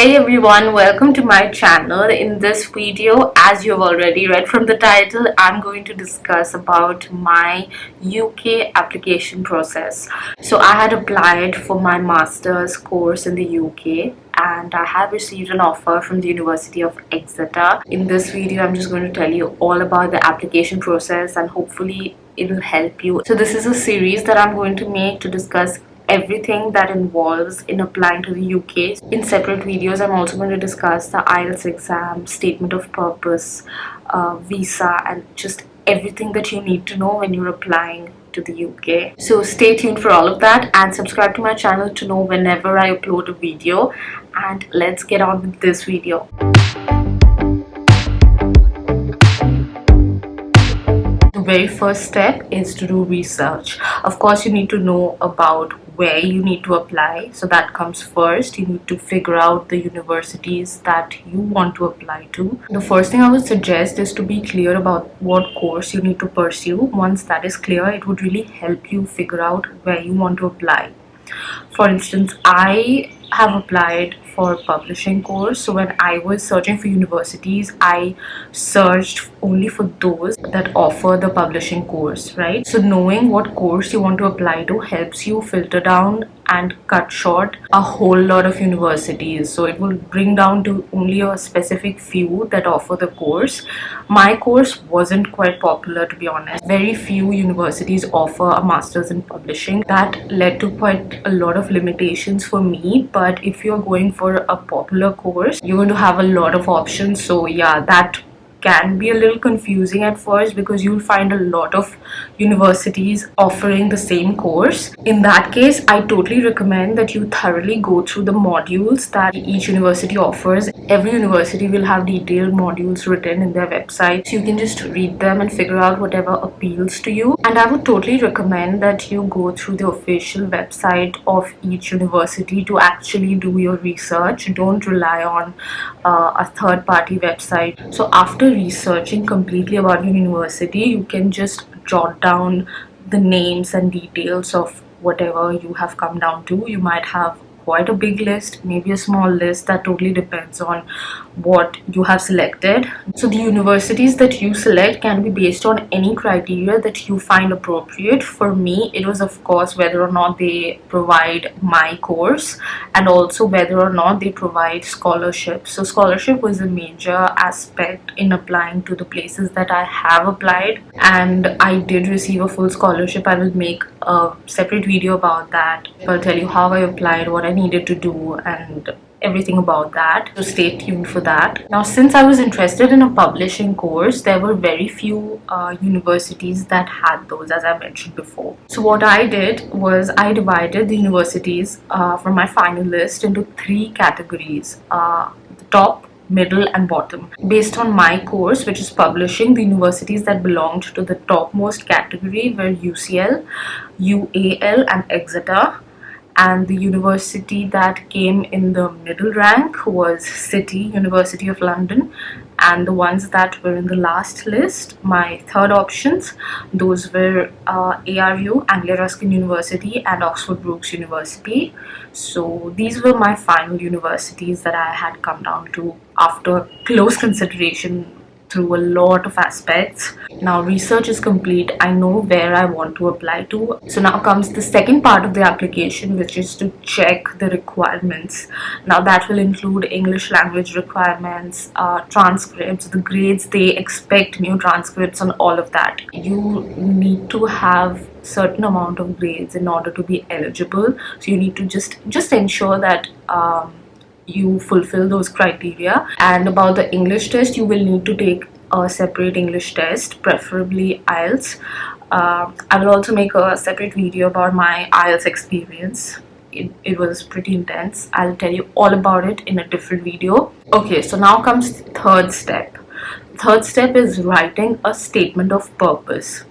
Hey everyone, welcome to my channel. In this video, as you've already read from the title, I'm going to discuss about my UK application process. So I had applied for my master's course in the UK and I have received an offer from the University of Exeter. In this video, I'm just going to tell you all about the application process and hopefully it will help you. So this is a series that I'm going to make to discuss everything that involves in applying to the UK. In separate videos, I'm also going to discuss the IELTS exam, statement of purpose, visa, and just everything that you need to know when you're applying to the UK. So stay tuned for all of that and subscribe to my channel to know whenever I upload a video. And let's get on with this video. The very first step is to do research. Of course, you need to know about where you need to apply, so that comes first. You need to figure out the universities that you want to apply to. The first thing I would suggest is to be clear about what course you need to pursue. Once that is clear, it would really help you figure out where you want to apply. For instance, I have applied for publishing course. So when I was searching for universities, I searched only for those that offer the publishing course, right? So knowing what course you want to apply to helps you filter down and cut short a whole lot of universities. So it will bring down to only a specific few that offer the course. My course wasn't quite popular, to be honest. Very few universities offer a master's in publishing. That led to quite a lot of limitations for me. But if you're going for a popular course, you're going to have a lot of options. So yeah, that can be a little confusing at first because you'll find a lot of universities offering the same course. In that case, I totally recommend that you thoroughly go through the modules that each university offers. Every university will have detailed modules written in their website, so you can just read them and figure out whatever appeals to you. And I would totally recommend that you go through the official website of each university to actually do your research. Don't rely on a third-party website. So after researching completely about your university, you can just jot down the names and details of whatever you have come down to. You might have quite a big list, maybe a small list. That totally depends on what you have selected. So the universities that you select can be based on any criteria that you find appropriate. For me, it was of course whether or not they provide my course and also whether or not they provide scholarship. So scholarship was a major aspect in applying to the places that I have applied, and I did receive a full scholarship. I will make a separate video about that. I'll tell you how I applied, what I needed to do, and everything about that. So stay tuned for that. Now, since I was interested in a publishing course, there were very few universities that had those, as I mentioned before. So what I did was I divided the universities from my final list into 3 categories: the top, middle, and bottom. Based on my course, which is publishing, the universities that belonged to the topmost category were UCL, UAL, and Exeter. And the university that came in the middle rank was City, University of London. And the ones that were in the last list, my third options, those were ARU, Anglia Ruskin University, and Oxford Brookes University. So these were my final universities that I had come down to after close consideration through a lot of aspects. Now research is complete. I know where I want to apply to. So now comes the second part of the application, which is to check the requirements. Now that will include English language requirements, transcripts, the grades they expect, new transcripts, and all of that. You need to have certain amount of grades in order to be eligible. So you need to just ensure that you fulfill those criteria. And about the English test, you will need to take a separate English test, preferably IELTS. I will also make a separate video about my IELTS experience. It was pretty intense. I'll tell you all about it in a different video. Okay, so now comes the third step. Third step is writing a statement of purpose.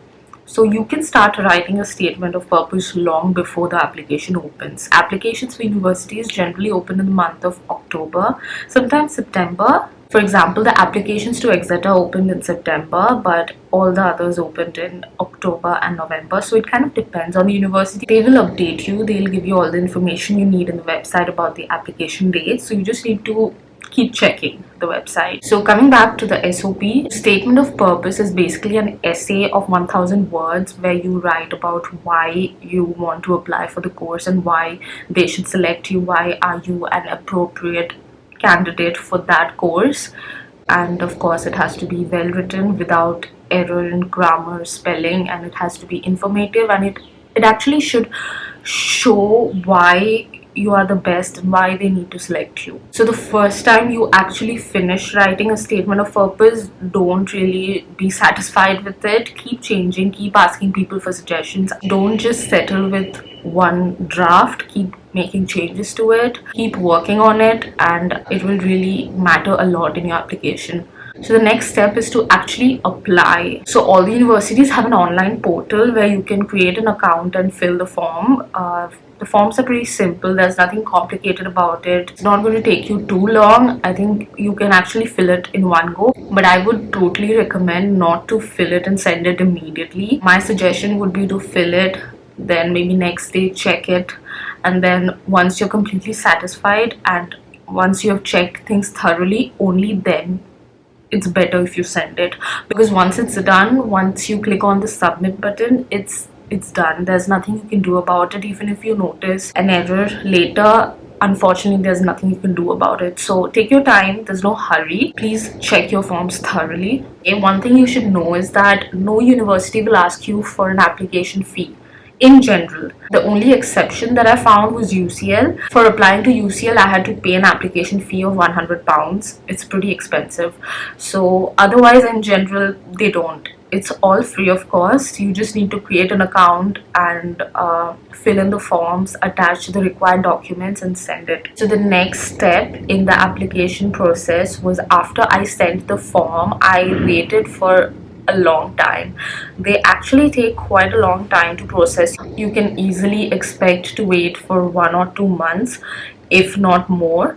So you can start writing a statement of purpose long before the application opens. Applications for universities generally open in the month of October, sometimes September. For example, the applications to Exeter opened in September, but all the others opened in October and November. So it kind of depends on the university. They will update you, they'll give you all the information you need in the website about the application dates. So you just need to keep checking the website. So coming back to the SOP, statement of purpose is basically an essay of 1000 words where you write about why you want to apply for the course and why they should select you, why are you an appropriate candidate for that course. And of course it has to be well written without error in grammar, spelling, and it has to be informative, and it actually should show why you are the best and why they need to select you. So the first time you actually finish writing a statement of purpose, don't really be satisfied with it. Keep changing, keep asking people for suggestions. Don't just settle with one draft. Keep making changes to it, keep working on it, and it will really matter a lot in your application. So the next step is to actually apply. So all the universities have an online portal where you can create an account and fill the form. The forms are pretty simple. There's nothing complicated about it. It's not going to take you too long. I think you can actually fill it in one go. But I would totally recommend not to fill it and send it immediately. My suggestion would be to fill it, then maybe next day check it, and then once you're completely satisfied and once you have checked things thoroughly, only then it's better if you send it. Because once it's done, once you click on the submit button, it's done. There's nothing you can do about it. Even if you notice an error later, unfortunately there's nothing you can do about it. So take your time, there's no hurry. Please check your forms thoroughly. Okay, one thing you should know is that no university will ask you for an application fee. In general, the only exception that I found was UCL. For applying to UCL, I had to pay an application fee of £100. It's pretty expensive. So otherwise, in general, they don't. It's all free of cost. You just need to create an account and fill in the forms, attach the required documents, and send it. So the next step in the application process was, after I sent the form, I waited for a long time. They actually take quite a long time to process. You can easily expect to wait for 1 or 2 months, if not more.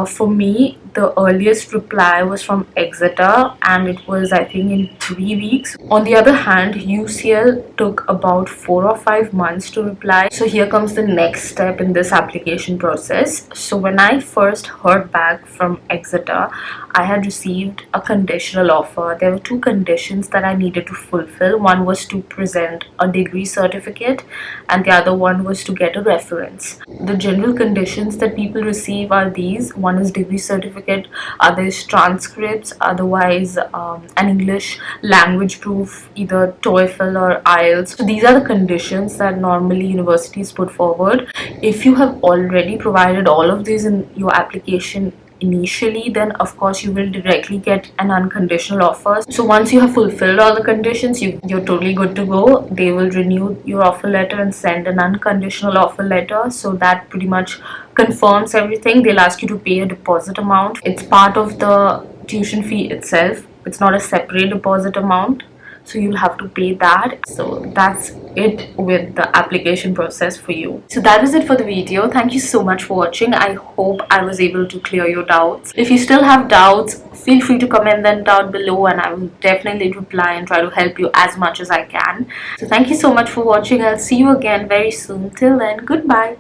For me, the earliest reply was from Exeter, and it was, I think, in 3 weeks. On the other hand, UCL took about 4 or 5 months to reply. So here comes the next step in this application process. So when I first heard back from Exeter, I had received a conditional offer. There were 2 conditions that I needed to fulfill. One was to present a degree certificate, and the other one was to get a reference. The general conditions that people receive are these. One is degree certificate, other is transcripts, otherwise an English language proof, either TOEFL or IELTS. So these are the conditions that normally universities put forward. If you have already provided all of these in your application initially, then of course you will directly get an unconditional offer. So once you have fulfilled all the conditions, you're totally good to go. They will renew your offer letter and send an unconditional offer letter. So that pretty much confirms everything. They'll ask you to pay a deposit amount. It's part of the tuition fee itself. It's not a separate deposit amount, so you'll have to pay that. So that's it with the application process for you. So that was it for the video. Thank you so much for watching. I hope I was able to clear your doubts. If you still have doubts, feel free to comment them down below, and I will definitely reply and try to help you as much as I can. So thank you so much for watching. I'll see you again very soon. Till then, goodbye.